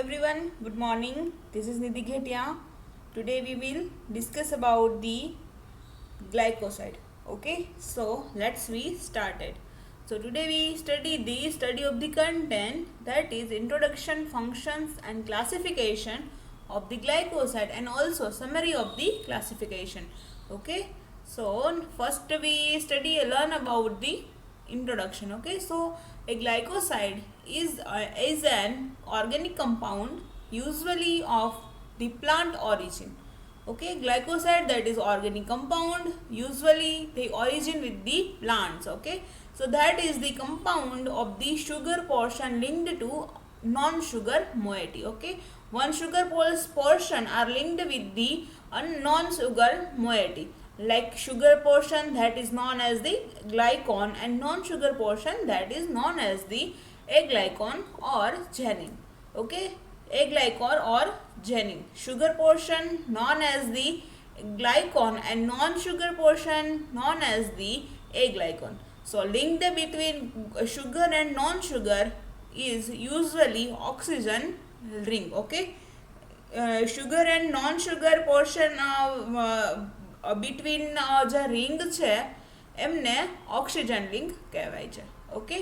everyone, good morning. This is Nidhi Ghetia. Today we will discuss about the glycoside. Okay, so let's we started. So today we study of the content, that is introduction, functions and classification of the glycoside and also summary of the classification. Okay, so first we learn about the introduction. Okay, so a glycoside is an organic compound usually of the plant origin. Okay, glycoside, that is organic compound, usually they origin with the plants. Okay, so that is the compound of the sugar portion linked to non-sugar moiety. Okay, one sugar portion are linked with the non-sugar moiety, like sugar portion that is known as the glycon and non-sugar portion that is known as the aglycon or genin. Okay, aglycon or genin. Sugar portion known as the glycon and non-sugar portion known as the aglycon. So linked between sugar and non-sugar is usually oxygen ring. Okay, sugar and non-sugar portion between જે ring છે એમને oxygen ring કહેવાય છે. Okay,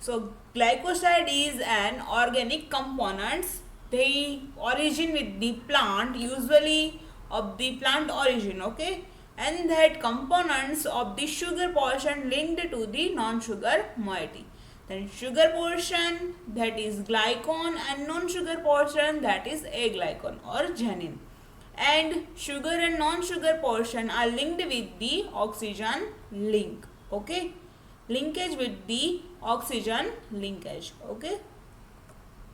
so glycoside is an organic components. They origin with the plant, usually of the plant origin. Okay, and that components of the sugar portion linked to the non-sugar moiety. Then sugar portion, that is glycon, and non-sugar portion, that is aglycon or genin. And sugar and non-sugar portion are linked with the oxygen link. Okay, linkage with the oxygen linkage. Okay,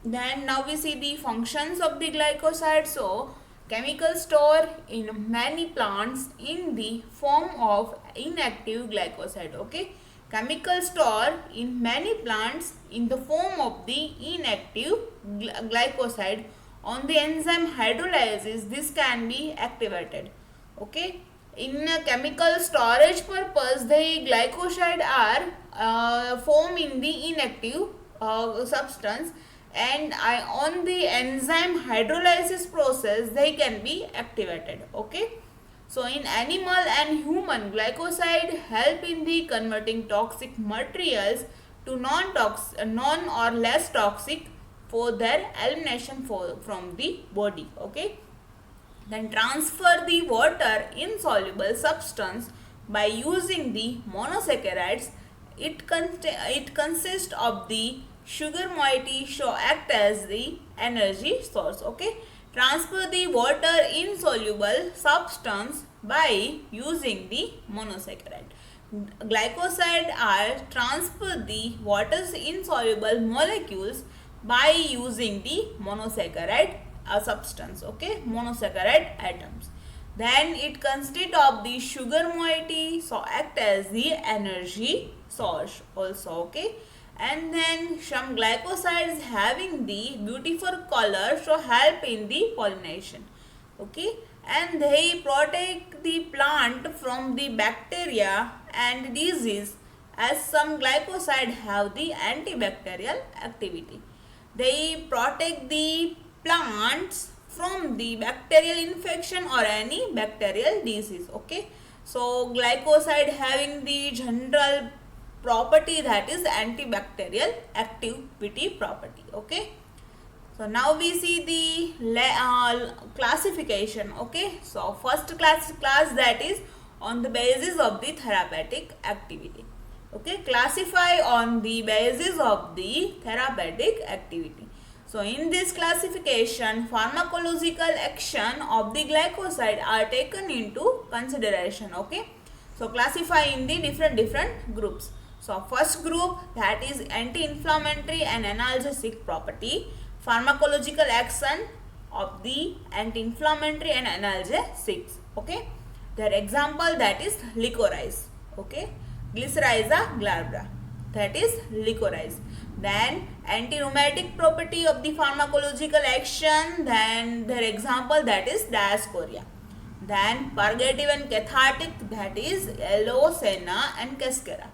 then now we see the functions of the glycoside. So chemical store in many plants in the form of inactive glycoside. Okay, chemical store in many plants in the form of the inactive glycoside. On the enzyme hydrolysis, this can be activated. Okay, in chemical storage purpose, the glycoside are formed in the inactive substance, and on the enzyme hydrolysis process they can be activated. Okay, so in animal and human, glycoside help in the converting toxic materials to non or less toxic for their elimination from the body. Okay, then transfer the water insoluble substance by using the monosaccharides. It consists of the sugar moiety, so act as the energy source. Okay, transfer the water insoluble substance by using the monosaccharide. Glycoside are transfer the water's insoluble molecules by using the monosaccharide substance. Okay, monosaccharide atoms. Then it consists of the sugar moiety, so act as the energy source also. Okay, and then some glycosides having the beautiful color, so help in the pollination. Okay, and they protect the plant from the bacteria and disease, as some glycoside have the antibacterial activity. They protect the plants from the bacterial infection or any bacterial disease. Okay, so glycoside having the general property, that is antibacterial activity property. Okay, so now we see the classification. Okay, so first class that is on the basis of the therapeutic activity. Okay, classify on the basis of the therapeutic activity. So in this classification, pharmacological action of the glycoside are taken into consideration. Okay, so classify in the different groups. So first group, that is anti-inflammatory and analgesic property. Pharmacological action of the anti-inflammatory and analgesics. Okay, their example, that is licorice. Okay, Glycyrrhiza glabra, that is licorice. Then anti-rheumatic property of the pharmacological action, then their example, that is Diascorea. Then purgative and cathartic, that is Aloe and Cascara.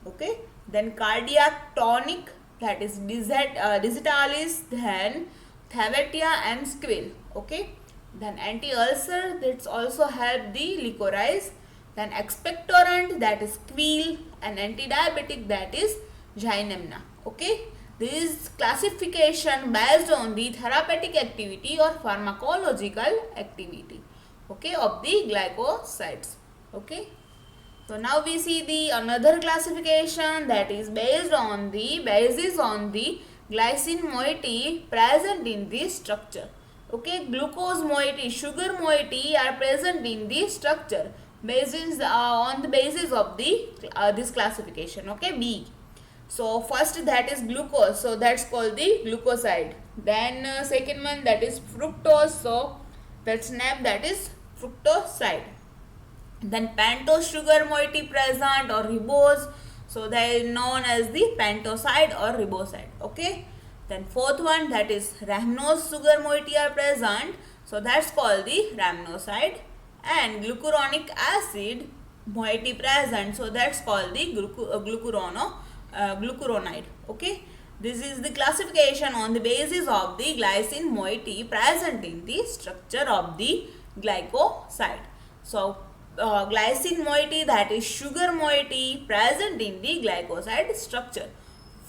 Okay, then cardiac tonic, that is digitalis. Then Thavatia and Squill. Okay. Then anti-ulcer, that's also help the licorice. Then expectorant, that is Squill, and anti-diabetic, that is Gymnema. Okay. This classification based on the therapeutic activity or pharmacological activity, okay, of the glycosides. Okay. So now we see the another classification that is based on the basis on the glycine moiety present in the structure. Okay, glucose moiety, sugar moiety are present in the structure basis on the basis of the this classification. Okay, B. So first that is glucose, so that's called the glucoside. Then second one, that is fructose, so that's NAP, that is fructoside. Then pentose sugar moiety present or ribose, so they are known as the pentoside or riboside. Okay. Then fourth one, that is rhamnose sugar moiety are present, so that's called the rhamnoside. And glucuronic acid moiety present, so that's called the glucuronide. Okay. This is the classification on the basis of the glycine moiety present in the structure of the glycoside. So glycine moiety, that is sugar moiety present in the glycoside structure.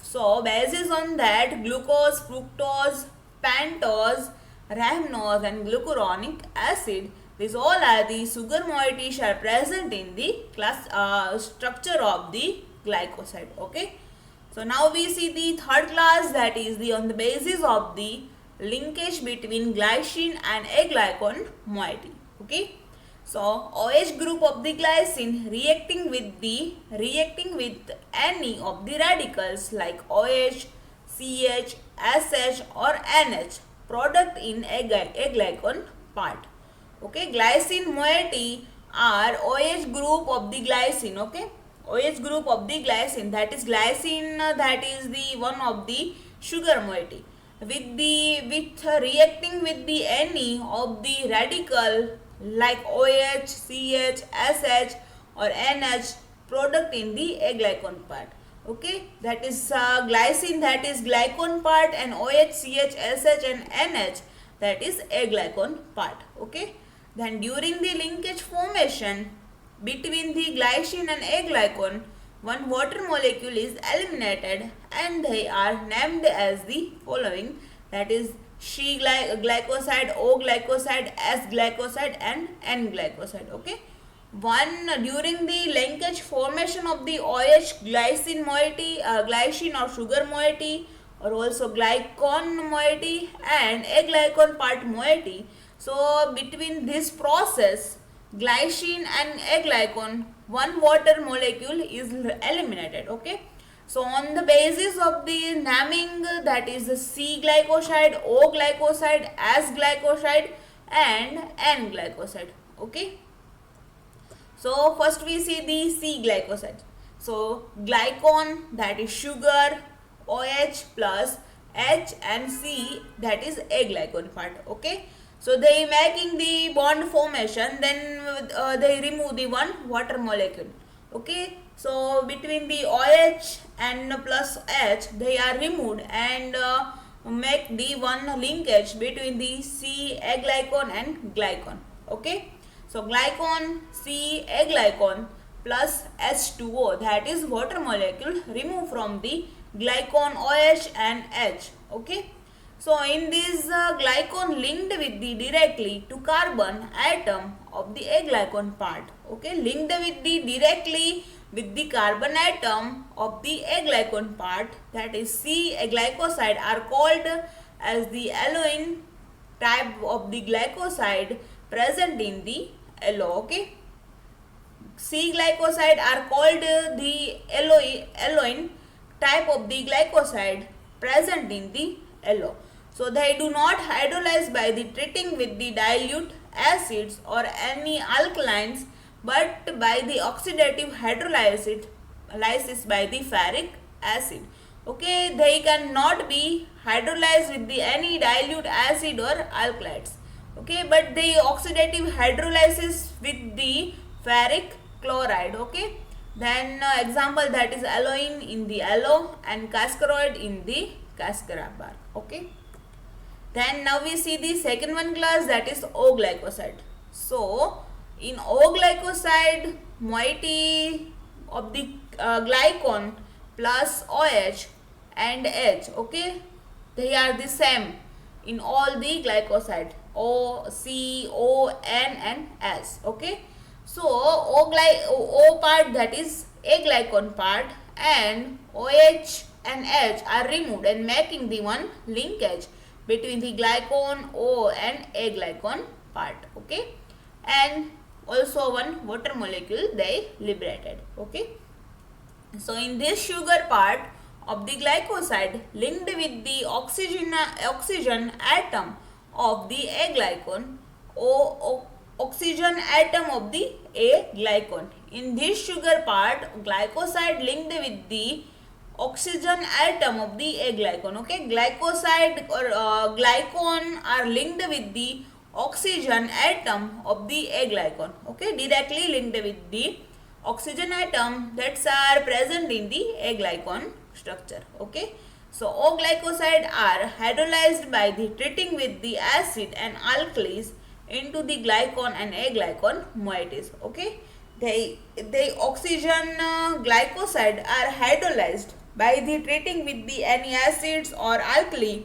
So basis on that, glucose, fructose, pentose, rhamnose and glucuronic acid, these all are the sugar moieties are present in the structure of the glycoside. Okay. So now we see the third class, that is the on the basis of the linkage between glycine and aglycone moiety. Okay. So OH group of the glycine reacting with any of the radicals like OH, CH, SH or NH product in aglycone part. Okay, glycine moiety are OH group of the glycine. Okay, OH group of the glycine, that is glycine, that is the one of the sugar moiety with reacting with the any of the radical like OH, CH, SH or NH product in the aglycone part. Okay, that is glycine, that is glycone part, and OH, CH, SH and NH, that is aglycone part. Okay, then during the linkage formation between the glycine and aglycone, one water molecule is eliminated and they are named as the following, that is C glycoside, O glycoside, S glycoside and N glycoside. Okay. One, during the linkage formation of the OH glycine moiety, glycine or sugar moiety, or also glycone moiety and aglycone part moiety. So between this process, glycine and aglycone, one water molecule is eliminated. Okay. So on the basis of the naming, that is the C glycoside, O glycoside, S glycoside and N glycoside. Okay. So first we see the C glycoside. So glycone, that is sugar, OH plus H and C, that is aglycone part. Okay. So they making the bond formation, then they remove the one water molecule. Okay. So between the OH and plus H, they are removed and make the one linkage between the C aglycone and glycone. Okay. So glycone, C aglycone plus H2O, that is water molecule, remove from the glycone OH and H. Okay. So in this glycone linked with the directly to carbon atom of the aglycone part. Okay, linked with the directly with the carbon atom of the aglycone part, that is C glycoside, are called as the alloyne type of the glycoside present in the allo. Okay, C glycoside are called the alloyne type of the glycoside present in the allo. So they do not hydrolyze by the treating with the dilute acids or any alkalines, but by the oxidative hydrolysis by the ferric acid. Okay, they cannot be hydrolyzed with the any dilute acid or alkalides. Okay, but the oxidative hydrolysis with the ferric chloride. Okay, then example, that is alloyne in the allo and cascaroid in the cascara bark. Okay. Then now we see the second one class, that is O glycoside. So in O glycoside, moiety of the glycon plus OH and H, okay, they are the same in all the glycoside, O, C, O, N and S, okay. So O part, that is A glycon part, and OH and H are removed and making the one linkage between the glycon O and A glycon part, okay. And also one water molecule they liberated, okay. So in this sugar part of the glycoside linked with the oxygen atom of the A glycon, oxygen atom of the A glycon. In this sugar part, glycoside linked with the oxygen atom of the A glycon, okay. Glycoside or glycon are linked with the oxygen atom of the A glycon, okay, directly linked with the oxygen atom that are present in the A glycon structure, okay. So O glycoside are hydrolyzed by the treating with the acid and alkalis into the glycon and A glycon moieties, okay. They oxygen glycoside are hydrolyzed by the treating with the any acids or alkali.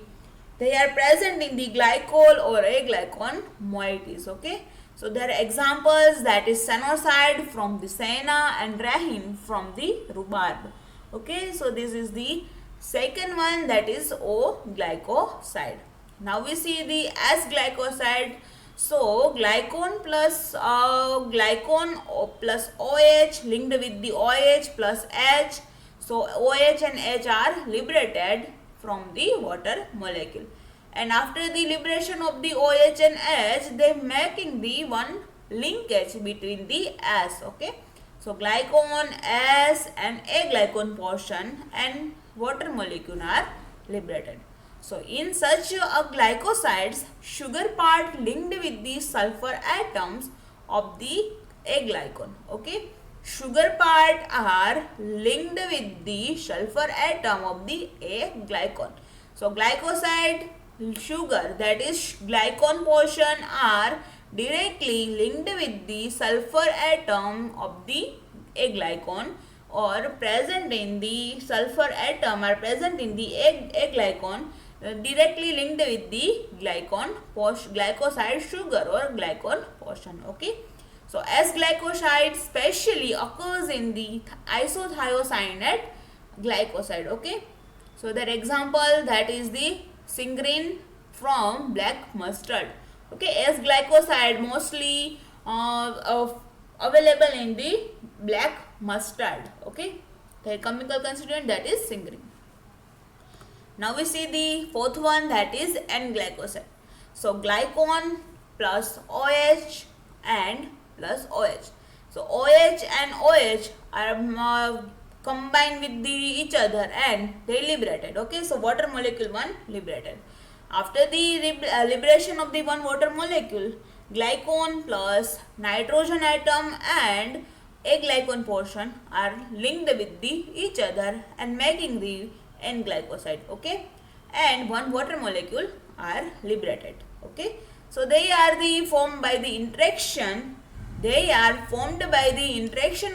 They are present in the glycol or A glycon moieties, okay. So there are examples, that is sanoside from the senna and rahin from the rhubarb, okay. So this is the second one, that is O glycoside. Now we see the S glycoside. So glycon plus OH linked with the OH plus H. So OH and H are liberated from the water molecule, and after the liberation of the OH and H, they making the one linkage between the S, okay. So glycon, S and A glycon portion and water molecule are liberated. So in such a glycosides, sugar part linked with the sulfur atoms of the A glycon, okay. Sugar part are linked with the sulfur atom of the A glycon. So glycoside sugar, that is glycon portion, are directly linked with the sulfur atom of the A glycon, or present in the sulfur atom are present in the A glycon, directly linked with the glycoside sugar or glycon portion, okay. So S glycoside specially occurs in the isothiocyanate glycoside, okay. So their example, that is the singrine from black mustard, okay. S glycoside mostly available in the black mustard, okay. The chemical constituent, that is singrine. Now we see the fourth one, that is N glycoside. So glycon plus OH and plus OH. So OH and OH are combined with each other and they liberated, okay. So water molecule one liberated. After the liberation of the one water molecule, glycon plus nitrogen atom and A glycon portion are linked with each other and making the N glycoside, okay, and one water molecule are liberated, okay. So they are formed by the interaction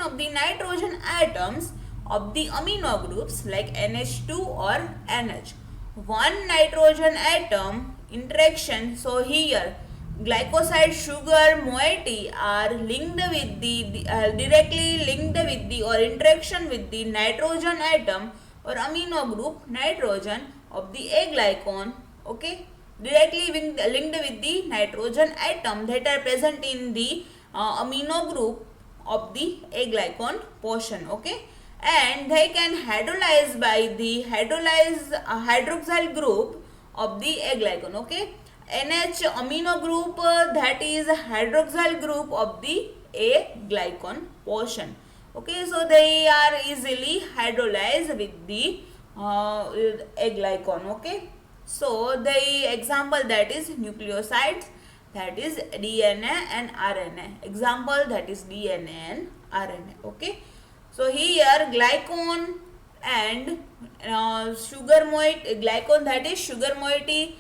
of the nitrogen atoms of the amino groups like NH2 or NH. One nitrogen atom interaction, so here glycoside sugar moiety are linked with the directly linked with the or interaction with the nitrogen atom or amino group nitrogen of the A glycon, okay, directly linked with the nitrogen atom that are present in the amino group of the A glycon portion, okay, and they can hydrolyze by the hydroxyl group of the A glycon, okay. NH amino group, that is hydroxyl group of the A glycon portion, okay. So they are easily hydrolyzed with the A glycon, okay. So the example, that is nucleosides, that is DNA and RNA. Example, that is DNA and RNA, okay. So here glycon and glycon, that is sugar moiety,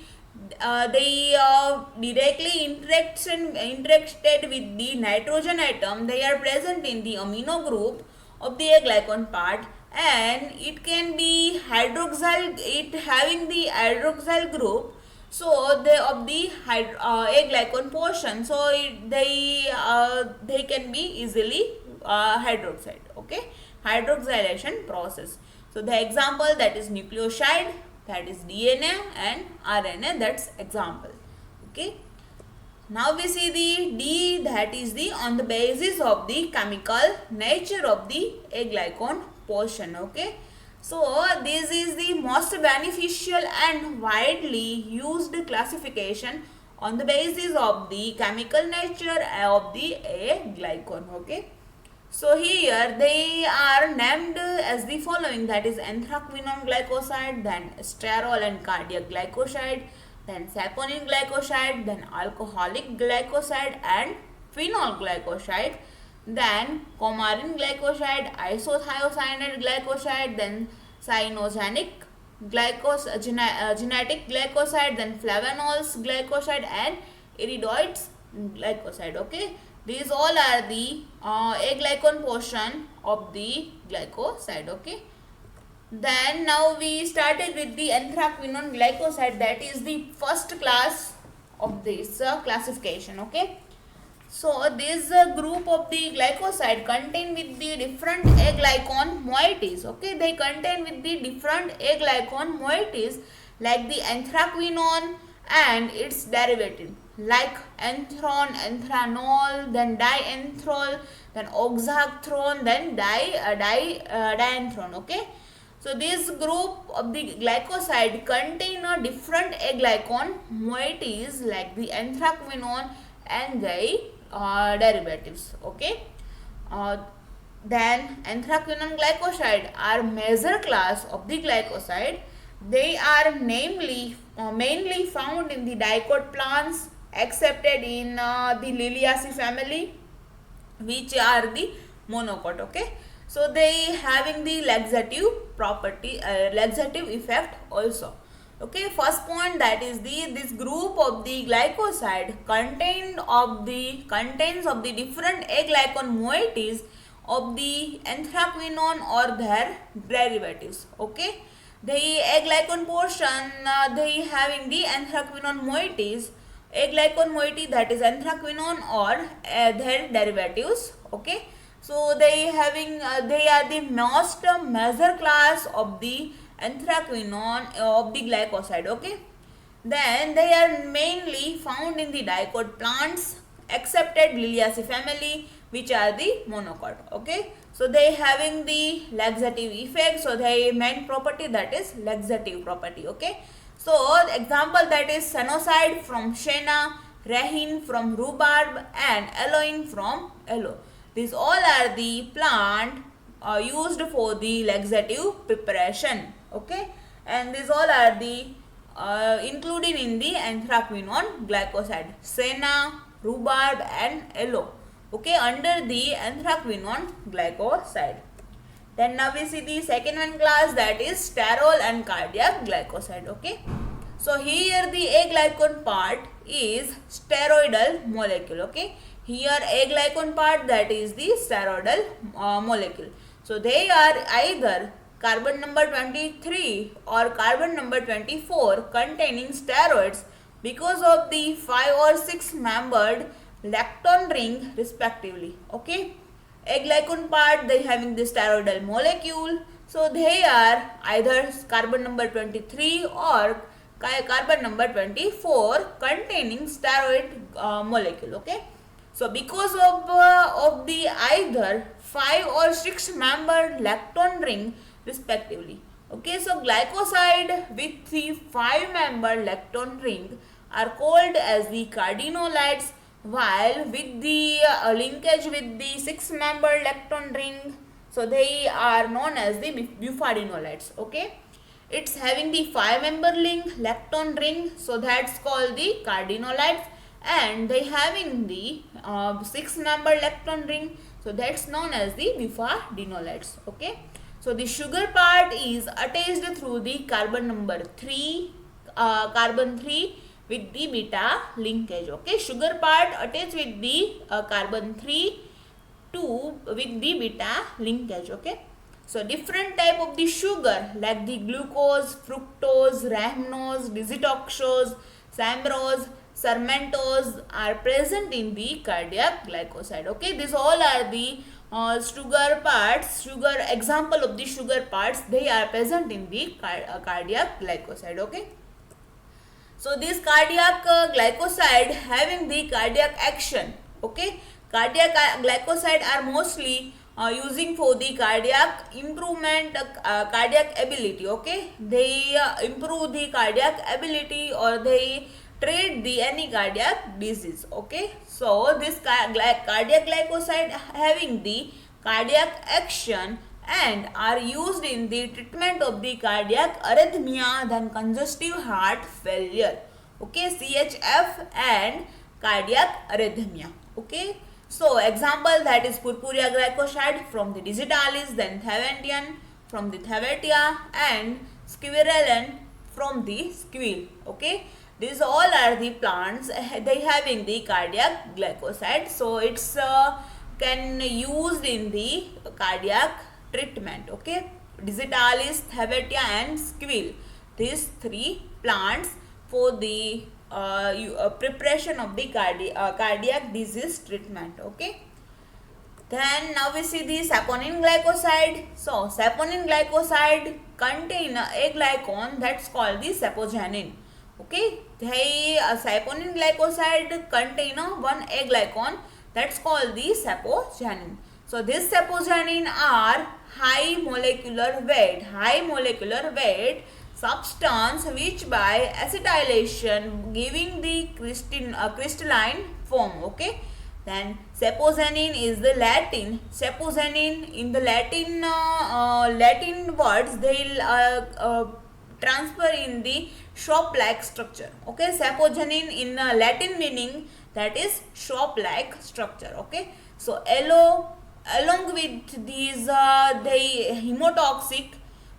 they directly interacted with the nitrogen atom. They are present in the amino group of the A-glycan part, and it can be hydroxyl, it having the hydroxyl group, so they of the A-glycan portion, so they can be easily hydroxide. Okay, hydroxylation process. So the example, that is nucleoside, that is DNA, and RNA, that's example. Okay, now we see the D, that is the on the basis of the chemical nature of the A-glycan portion. Okay, so this is the most beneficial and widely used classification on the basis of the chemical nature of the A-glycan. Okay, so here they are named as the following, that is anthraquinone glycoside, then sterol and cardiac glycoside, then saponin glycoside, then alcoholic glycoside and phenol glycoside, then coumarin glycoside, isothiocyanate glycoside, then cyanogenic genetic glycoside, then flavanols glycoside and iridoids glycoside. Okay, these all are the A-glycan portion of the glycoside. Okay, then now we started with the anthraquinone glycoside, that is the first class of this classification. Okay, so this group of the glycoside contain with the different A-glycan moieties. Okay, they contain with the different A-glycan moieties like the anthraquinone and its derivative like anthrone, anthranol, then dianthrol, then oxathrone, then dianthrone. Okay, so this group of the glycoside contain a different A-glycan moieties like the anthraquinone and the derivatives. Okay, then anthraquinone glycoside are major class of the glycoside. They are mainly found in the dicot plants accepted in the Liliaceae family, which are the monocot. Okay, so they having the laxative property, laxative effect also. Okay, first point, that is this group of the glycoside contains of the different A-glycan moieties of the anthraquinone or their derivatives. Okay, the A-glycan portion, they having the anthraquinone moieties, A-glycan moiety, that is anthraquinone or their derivatives. Okay, so they having they are the most major class of the anthraquinone of the glycoside. Okay, then they are mainly found in the dicot plants accepted Liliaceae family, which are the monocot. Okay, so they having the laxative effect, so their main property, that is laxative property. Okay, so example, that is sanoside from senna, rehin from rhubarb and aloin from aloe. These all are the plant used for the laxative preparation. Okay, and these all are the included in the anthraquinone glycoside, senna, rhubarb and aloe. Okay, under the anthraquinone glycoside. Then now we see the second one class, that is sterol and cardiac glycoside. Okay, so here the A-glycan part is steroidal molecule. Okay, here A-glycan part, that is the steroidal molecule. So they are either carbon number 23 or carbon number 24 containing steroids because of the 5 or 6 membered lactone ring respectively. Okay, A-glycan part, they having the steroidal molecule, so they are either carbon number 23 or carbon number 24 containing steroid molecule. Okay, so because of the either 5 or 6 membered lactone ring respectively. Okay, so glycoside with the 5 membered lactone ring are called as the cardenolides, while with the linkage with the 6 membered lactone ring, so they are known as the bufadinolides. Okay, it's having the 5 member link lactone ring, so that's called the cardenolides, and they having the 6 member lactone ring, so that's known as the bufadinolides. Okay, so the sugar part is attached through the carbon number 3, carbon 3, with the beta linkage. Okay, sugar part attached with the carbon 3 2 with the beta linkage. Okay, so different type of the sugar like the glucose, fructose, rhamnose, digitoxose, saccharose, sermentose are present in the cardiac glycoside. Okay, these all are the sugar parts, sugar example of the sugar parts, they are present in the cardiac glycoside. Okay, so this cardiac glycoside having the cardiac action. Okay, cardiac glycoside are mostly using for the cardiac improvement, cardiac ability. Okay, they improve the cardiac ability or they treat the any cardiac disease. Okay, so this cardiac glycoside having the cardiac action and are used in the treatment of the cardiac arrhythmia than congestive heart failure. Okay, CHF and cardiac arrhythmia. Okay, so example that is purpurea glycoside from the digitalis, then thawatian from the thawatia and squirrelin from the squirrel. Okay, these all are the plants they having the cardiac glycoside, so it's can used in the cardiac treatment. Okay, digitalis, thawatia and squirrel, these three plants for the preparation of the cardiac disease treatment. Okay, then now we see the saponin glycoside. So saponin glycoside contain a glycon that's called the sapogenin. Okay, they saponin glycoside contain one A glycon that's called the sapogenin. So this sapogenin are high molecular weight substance which by acetylation giving the crystalline form. Okay, then sapogenin is the Latin. Sapogenin in the Latin words they'll transfer in the shop-like structure. Okay, sapogenin in Latin meaning that is shop-like structure. Okay, so along with these they hemotoxic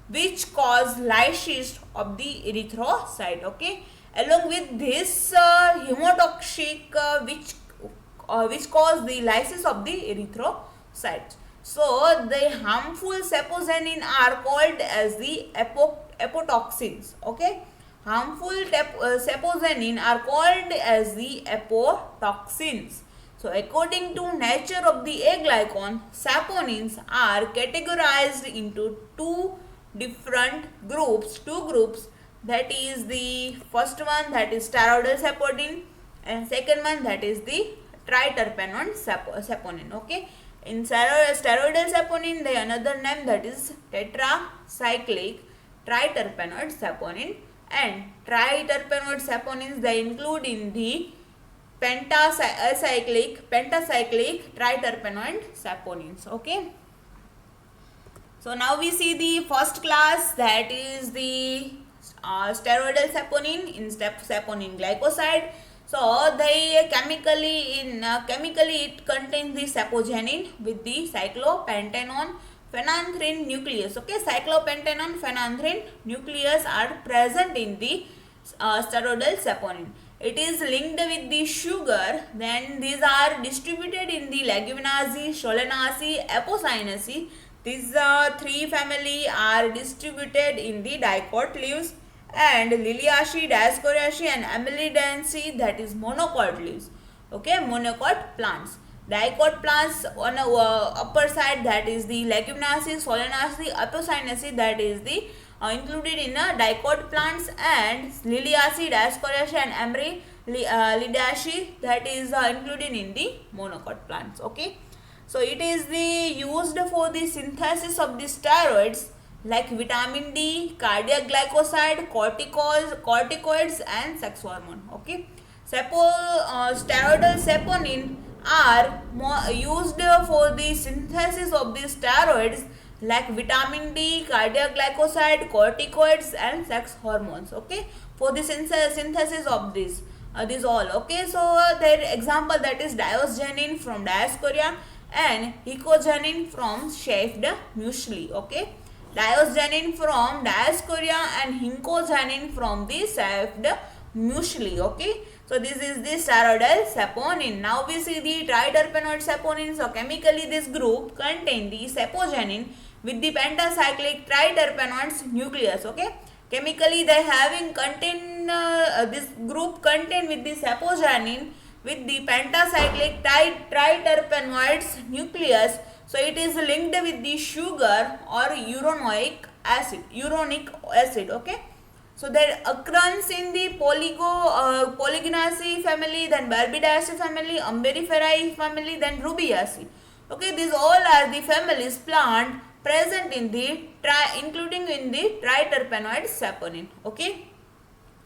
which cause lysis of the erythrocyte. Okay, along with this hemotoxic which cause the lysis of the erythrocytes. So the harmful sapogenin are called as the apotoxins. Okay, harmful sapogenin are called as the apotoxins. So according to nature of the A glycon, saponins are categorized into two groups. That is the first one that is steroidal saponin and second one that is the triterpene saponin. Okay, in steroidal saponin the another name that is tetracyclic triterpenoid saponin, and triterpenoid saponins they include in the pentacyclic triterpenoid saponins. Okay, so now we see the first class that is the steroidal saponin in saponin glycoside. So they chemically it contains the sapogenin with the cyclopentanone phenanthrene nucleus. Okay, cyclopentanone phenanthrene nucleus are present in the steroidal saponin. It is linked with the sugar. Then these are distributed in the Leguminosae, Solanaceae, Apocynaceae. These three family are distributed in the dicot leaves, and Liliaceae, Dioscoriaceae and Amelidaceae that is monocot leaves. Okay, monocot plants. Dicot plants on a upper side that is the Leguminosae, Solanaceae, Apocynaceae that is the included in dicot plants, and Liliaceae, Dioscoriaceae and Amelidaceae that is included in the monocot plants. Okay, so it is the used for the synthesis of the steroids like vitamin D, cardiac glycoside, corticoids and sex hormone. Okay, steroidal saponin are used for the synthesis of the steroids like vitamin D, cardiac glycoside, corticoids and sex hormones. Okay, for the synthesis of these all. Okay, so their example that is diosgenin from Dioscorea and hicogenin from shaved muesli. Okay, diosgenin from Dioscorea and hicogenin from the shaved muesli. Okay, so this is the steroidal saponin. Now we see the triterpenoid saponin. So chemically this group contain the sapogenin with the pentacyclic triterpenoids nucleus. Okay, chemically they having contain this group contain with the sapogenin with the pentacyclic triterpenoids nucleus. So it is linked with the sugar or uronic acid. Okay, so their occurrence in the Polyginaceae family, then Barbidaceae family, Umbelliferae family, then Rubiaceae. Okay, these all are the families plant present in the including in the triterpenoid saponin. Okay,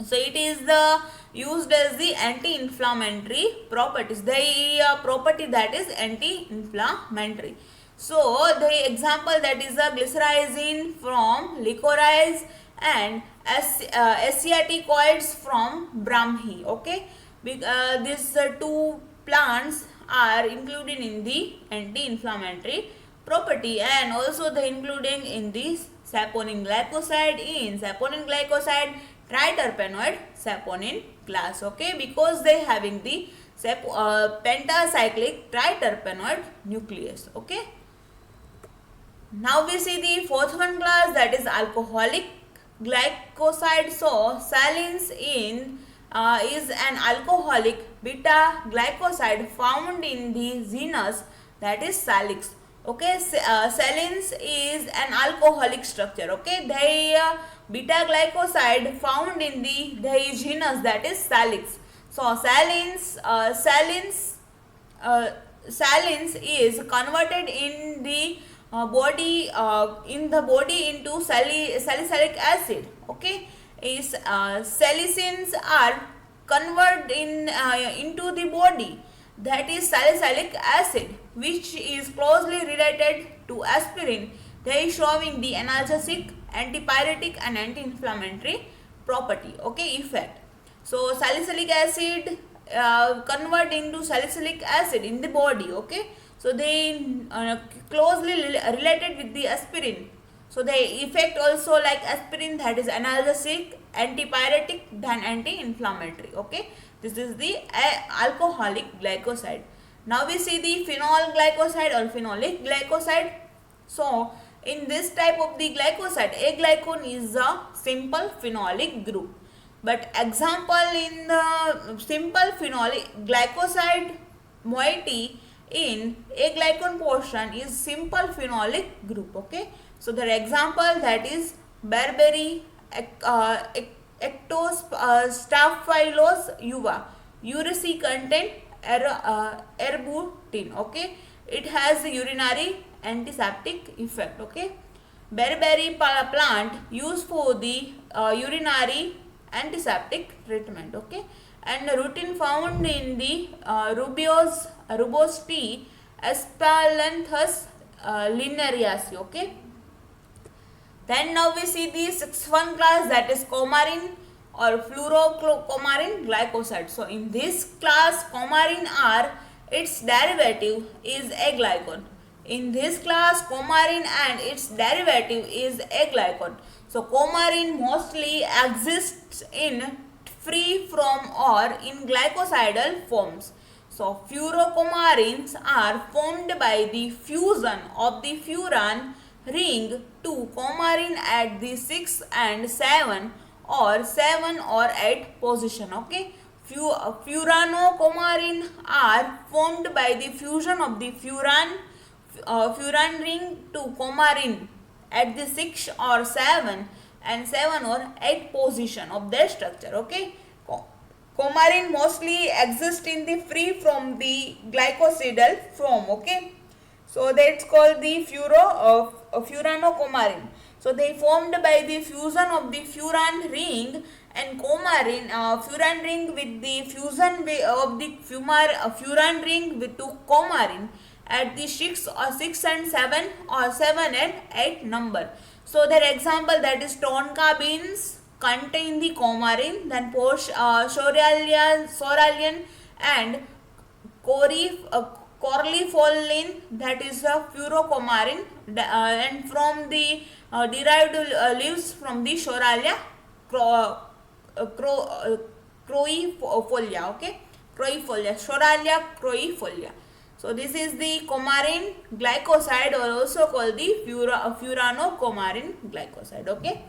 so it is the used as the anti-inflammatory properties. The property that is anti-inflammatory. So the example that is the glycyrrhizin from licorice and asiaticoids from brahmi. Okay, these two plants are included in the anti-inflammatory property, and also the including in the saponin glycoside in saponin glycoside triterpenoid saponin class. Okay, because they having the pentacyclic triterpenoid nucleus. Okay, now we see the fourth one class, that is alcoholic glycoside. So salins in is an alcoholic beta glycoside found in the genus that is Salix. Okay, salins is an alcoholic structure. Okay, the beta glycoside found in the genus that is Salix. So salins is converted in the body into salicylic acid. Okay, is salicins are converted into the body that is salicylic acid, which is closely related to aspirin. They showing the analgesic, antipyretic and anti-inflammatory property. Okay, effect. So salicylic acid convert into salicylic acid in the body. Okay, so they closely related with the aspirin. So the effect also like aspirin, that is analgesic, antipyretic than anti-inflammatory. Okay, this is the alcoholic glycoside. Now we see the phenol glycoside or phenolic glycoside. So in this type of the glycoside, A-glycone is a simple phenolic group. But example in the simple phenolic glycoside moiety in A-glycone portion is simple phenolic group. Okay, so the example that is Barberry, Staphylos uva, Uraceae content erbutin. Okay, it has urinary antiseptic effect. Okay, Barberry plant used for the urinary antiseptic treatment. Okay, and routine found in the rubose tea, Aspalanthus lineaceae. Okay, then now we see the sixth one class, that is coumarin or fluorocoumarin glycoside. So in this class, coumarin are its derivative is A-glycone. In this class, coumarin and its derivative is A-glycone. So coumarin mostly exists in free from or in glycosidal forms. So fluorocoumarins are formed by the fusion of the furan ring to coumarin at the 6 and 7 or 8 position. Okay, furanocoumarin are formed by the fusion of the furan ring to coumarin at the 6 or 7 and 7 or 8 position of their structure. Okay, coumarin mostly exists in the free from the glycosidal form. Okay, so that's called the furanocoumarin. So they formed by the fusion of the furan ring and coumarin, furan ring with the fusion of the furan ring with to coumarin at the 6 and 7 or 7 and 8 number. So their example that is tonka beans contain the coumarin, then soralian and corlifolin, that is a furocoumarin, and from the derived leaves from the Soralia croifolia. Okay, croifolia, Schoralia croifolia. So this is the coumarin glycoside, or also called the furanocoumarin glycoside. Okay.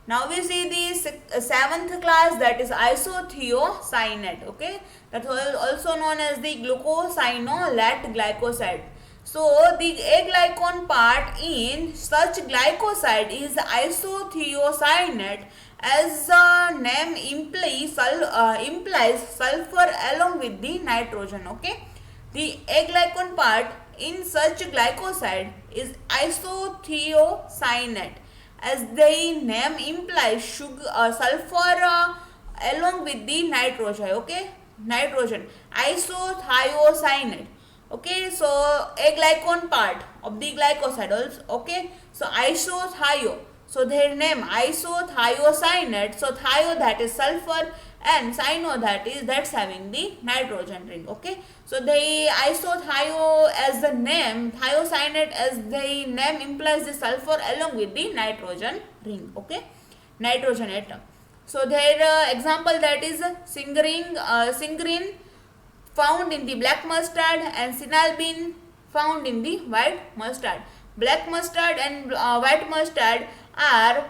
Now we see the seventh class, that is isothiocyanate. Okay, that is also known as the glucosinolate glycoside. So the aglycone part in such glycoside is isothiocyanate, as the name implies sulfur along with the nitrogen. Okay, the aglycone part in such glycoside is isothiocyanate, as the name implies sulfur along with the nitrogen. Okay, nitrogen, isothiocyanate. Okay, so aglycone part of the glycoside also. Okay, so isothio, so their name isothiocyanate. So thio, that is sulfur, and cyano, that's having the nitrogen ring. Okay, so the isothio, as the name, thiocyanate as the name implies the sulfur along with the nitrogen ring. Okay, nitrogen atom. So their example, that is syngerin found in the black mustard, and cinalbin found in the white mustard. Black mustard and white mustard are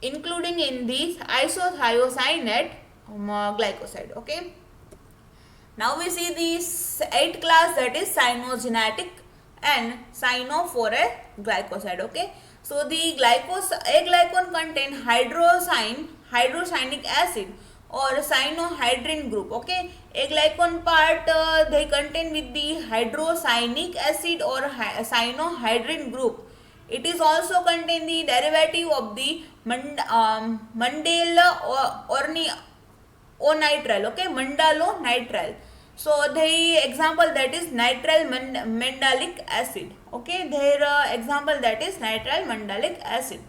including in the isothiocyanate glycoside. Okay. Now we see the eighth class, that is cyanogenetic and cyanophore glycoside. Okay. So the aglycone contain hydrocyanic acid or cyanohydrin group. Okay, aglycone part they contain with the hydrocyanic acid or cyanohydrin group. It is also contain the derivative of the Mandela or nitrile. Okay, mandalonitrile. So the example, that is nitrile mandelic acid. Okay, their example, that is nitrile mandelic acid.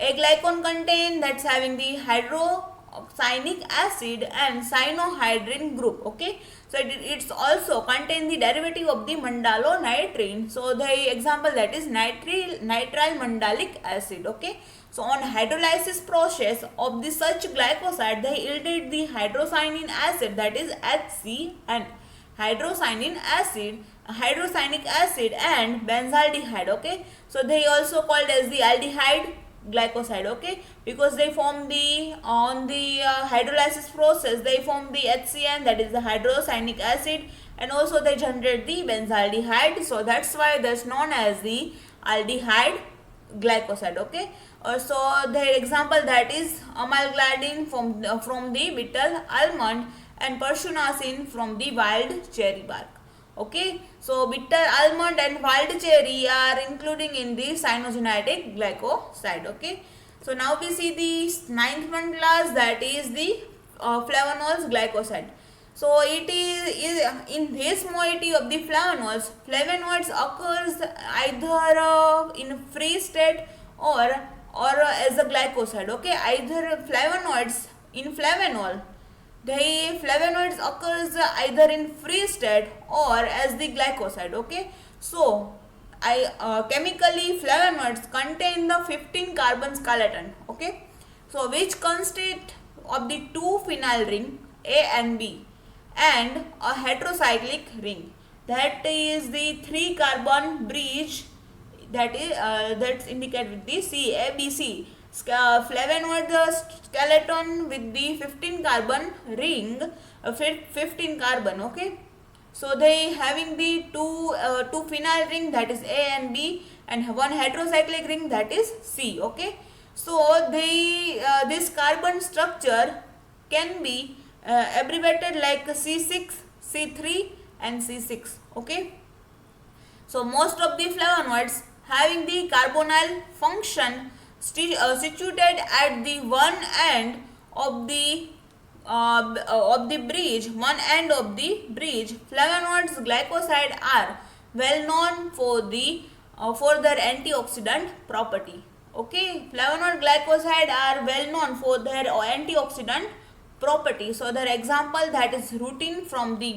Aglycone contain, that's having the hydrocyanic acid and cyanohydrin group. Okay, so it's also contain the derivative of the mandalonitrile. So the example, that is nitrile mandelic acid. Okay, so on hydrolysis process of the such glycoside, they yielded the hydrocyanic acid, that is HCN, hydrocyanic acid and benzaldehyde. Okay, so they also called as the aldehyde glycoside. Okay, because they form the on the hydrolysis process, they form the HCN, that is the hydrocyanic acid, and also they generate the benzaldehyde. So that's why that's known as the aldehyde glycoside. Okay, so their example, that is amalgladine from the betel almond, and persunacin from the wild cherry bark. Okay, so bitter almond and wild cherry are including in the cyanogenetic glycoside. Okay, so now we see the ninth one class, that is the flavonols glycoside. So it is in this moiety of the flavonoids occurs either in free state or as a glycoside. Okay, either flavonoids in flavanol. The flavonoids occurs either in free state or as the glycoside. Okay, so chemically flavonoids contain the 15 carbon skeleton. Okay, so which consist of the 2 phenyl ring A and B and a heterocyclic ring, that is the 3 carbon bridge, that is that's indicated with the CABC. Flavonoid skeleton with the 15 carbon ring, 15 carbon. Okay, so they having the two phenyl ring, that is A and B, and one heterocyclic ring, that is C. Okay, so they this carbon structure can be abbreviated like C6, C3 and C6. Okay, so most of the flavonoids having the carbonyl function situated at the one end of the bridge. Flavonoids glycoside are well known for their antioxidant property. Okay, flavonoid glycoside are well known for their antioxidant property. So their example, that is rutin from the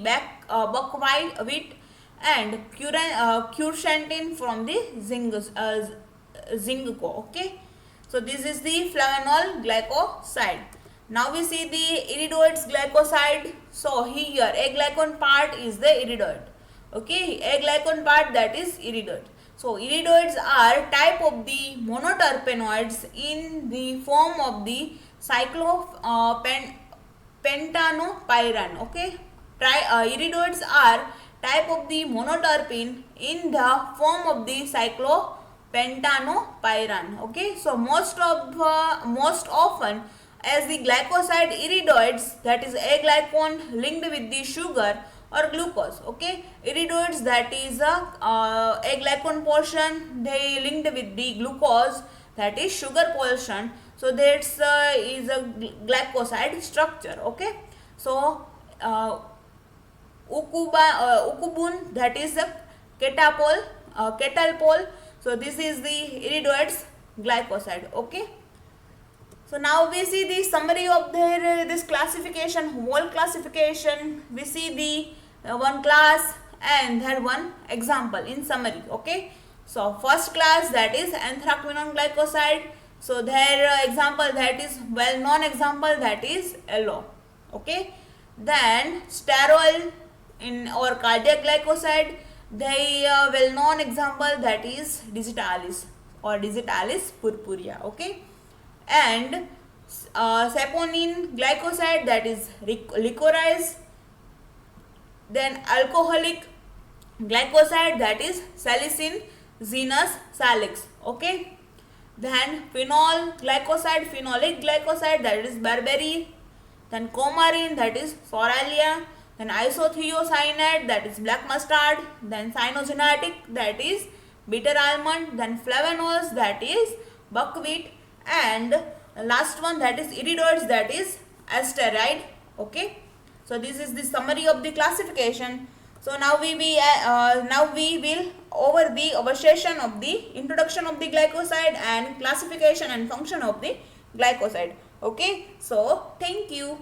buckwheat and quercetin from the zinco. Okay, so this is the flavanol glycoside. Now we see the iridoids glycoside. So here aglycone part is the iridoid. Okay, aglycone part, that is iridoid. So iridoids are type of the monoterpenoids in the form of the pentanopiran. Okay, iridoids are type of the monoterpene in the form of the cyclopentanopiran. Okay, so most often as the glycoside iridoids, that is aglycone linked with the sugar or glucose. Okay, iridoids, that is aglycone portion, they linked with the glucose, that is sugar portion. So that's is a glycoside structure. Okay, so ukubun, that is a catalpol. So this is the iridoids glycoside. Okay, so now we see the summary of their this classification, whole classification. We see the one class and their one example in summary. Okay, so first class, that is anthraquinone glycoside. So their example, that is well known example, that is yellow. Okay, then sterol in or cardiac glycoside, they well known example, that is digitalis or digitalis purpurea. Okay, and saponin glycoside, that is licorice. Then alcoholic glycoside, that is salicin genus salix. Okay, then phenol glycoside, phenolic glycoside, that is barberry. Then coumarin, that is soralia. Then isothiocyanate, that is black mustard. Then cyanogenetic, that is bitter almond. Then flavanols, that is buckwheat. And last one, that is iridoids, that is asteride. Okay, so this is the summary of the classification. So now we will over the our session of the introduction of the glycoside and classification and function of the glycoside. Okay, so thank you.